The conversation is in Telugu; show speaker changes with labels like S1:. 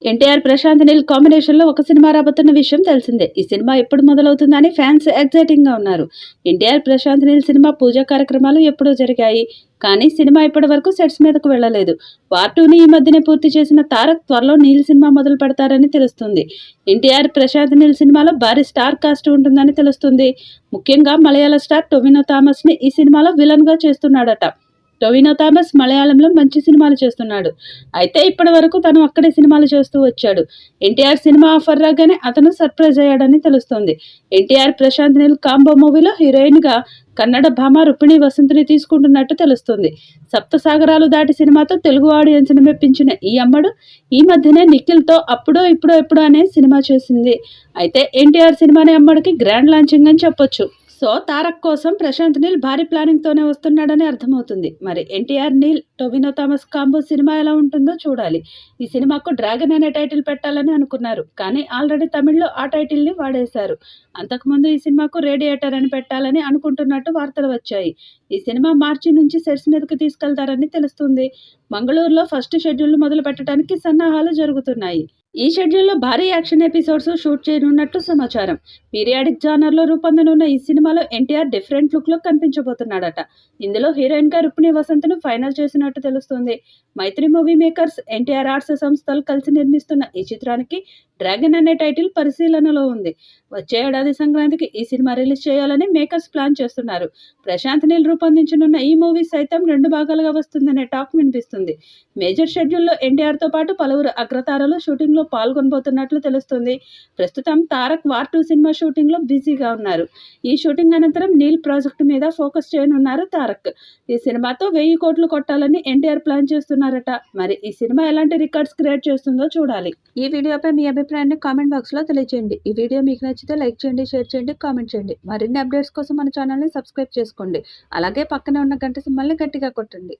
S1: ఎన్టీఆర్ ప్రశాంత్ నీల్ కాంబినేషన్ లో ఒక సినిమా రాబోతున్న విషయం తెలిసిందే. ఈ సినిమా ఎప్పుడు మొదలవుతుందని ఫ్యాన్స్ ఎక్సైటింగ్ గా ఉన్నారు. ఎన్టీఆర్ ప్రశాంత్ నీల్ సినిమా పూజా కార్యక్రమాలు ఎప్పుడో జరిగాయి. కానీ సినిమా ఇప్పటి వరకు సెట్స్ మీదకు వెళ్లలేదు. వార్ 2ని ఈ మధ్యనే పూర్తి చేసిన తారక్ త్వరలో నీల్ సినిమా మొదలు పెడతారని తెలుస్తుంది. ఎన్టీఆర్ ప్రశాంత్ నీల్ సినిమాలో భారీ స్టార్ కాస్ట్ ఉంటుందని తెలుస్తుంది. ముఖ్యంగా మలయాళ స్టార్ టొవినో థామస్ ని ఈ సినిమాలో విలన్ గా చేస్తున్నాడట. టొవినో థామస్ మలయాళంలో మంచి సినిమాలు చేస్తున్నాడు. అయితే ఇప్పటి వరకు తను అక్కడే సినిమాలు చేస్తూ వచ్చాడు. ఎన్టీఆర్ సినిమా ఆఫర్ రాగానే అతను సర్ప్రైజ్ అయ్యాడని తెలుస్తోంది. ఎన్టీఆర్ ప్రశాంత్ నీల్ కాంబో మూవీలో హీరోయిన్ గా కన్నడ భామ రుక్మిణి వసంత్ని తీసుకుంటున్నట్టు తెలుస్తుంది. సప్తసాగరాలు దాటి సినిమాతో తెలుగు ఆడియన్స్ ని మెప్పించిన ఈ అమ్మడు ఈ మధ్యనే నిఖిల్తో అప్పుడో ఇప్పుడో ఎప్పుడో అనే సినిమా చేసింది. అయితే ఎన్టీఆర్ సినిమానే అమ్మడికి గ్రాండ్ లాంచింగ్ అని చెప్పొచ్చు. సో తారక్ కోసం ప్రశాంత్ నీల్ భారీ ప్లానింగ్ తోనే వస్తున్నాడని అర్థమవుతుంది. మరి ఎన్టీఆర్ నీల్ టొవినో థామస్ కాంబో సినిమా ఎలా ఉంటుందో చూడాలి. ఈ సినిమాకు డ్రాగన్ అనే టైటిల్ పెట్టాలని అనుకున్నారు. కానీ ఆల్రెడీ తమిళ్లో ఆ టైటిల్ ని వాడేశారు. అంతకుముందు ఈ సినిమాకు రేడియేటర్ అని పెట్టాలని అనుకుంటున్నట్టు వార్తలు వచ్చాయి. ఈ సినిమా మార్చి నుంచి సెట్స్ మీదకి తీసుకెళ్తారని తెలుస్తుంది. మంగళూరులో ఫస్ట్ షెడ్యూల్ మొదలు పెట్టడానికి సన్నాహాలు జరుగుతున్నాయి. ఈ షెడ్యూల్లో భారీ యాక్షన్ ఎపిసోడ్స్ షూట్ చేయనున్నట్టు సమాచారం. పీరియాడిక్ జానర్లో రూపొందనున్న ఈ సినిమాలో ఎన్టీఆర్ డిఫరెంట్ లుక్లో కనిపించబోతున్నాడట. ఇందులో హీరోయిన్గా రుక్మిణి వసంత్ను ఫైనల్ చేసినట్టు తెలుస్తుంది. మైత్రి మూవీ మేకర్స్, ఎన్టీఆర్ ఆర్ట్స్ సంస్థలు కలిసి నిర్మిస్తున్న ఈ చిత్రానికి డ్రాగన్ అనే టైటిల్ పరిశీలనలో ఉంది. వచ్చే ఏడాది సంక్రాంతికి ఈ సినిమా రిలీజ్ చేయాలని మేకర్స్ ప్లాన్ చేస్తున్నారు. ప్రశాంత్ నీల్ రూపొందించనున్న ఈ మూవీ సైతం 2 భాగాలుగా వస్తుందనే టాక్ వినిపిస్తుంది. మేజర్ షెడ్యూల్లో ఎన్టీఆర్తో పాటు పలువురు అగ్రతారలు షూటింగ్లో పాల్గొనబోతున్నట్లు తెలుస్తుంది. ప్రస్తుతం తారక్ వార్ 2 సినిమా షూటింగ్లో బిజీగా ఉన్నారు. ఈ షూటింగ్ అనంతరం నీల్ ప్రాజెక్టు మీద ఫోకస్ చేయనున్నారు తారక్. ఈ సినిమాతో 1000 కోట్లు కొట్టాలని ఎన్టీఆర్ ప్లాన్ చేస్తున్నారట. మరి ఈ సినిమా ఎలాంటి రికార్డ్స్ క్రియేట్ చేస్తుందో చూడాలి. ఈ వీడియోపై మీ అభిప్రాయాన్ని కామెంట్ బాక్స్లో తెలియజేయండి. ఈ వీడియో మీకు నచ్చితే లైక్ చేయండి, షేర్ చేయండి, కామెంట్ చేయండి. మరిన్ని అప్డేట్స్ కోసం మన ఛానల్ని సబ్స్క్రైబ్ చేసుకోండి. అలాగే పక్కనే ఉన్న గంట సింబల్ని గట్టిగా కొట్టండి.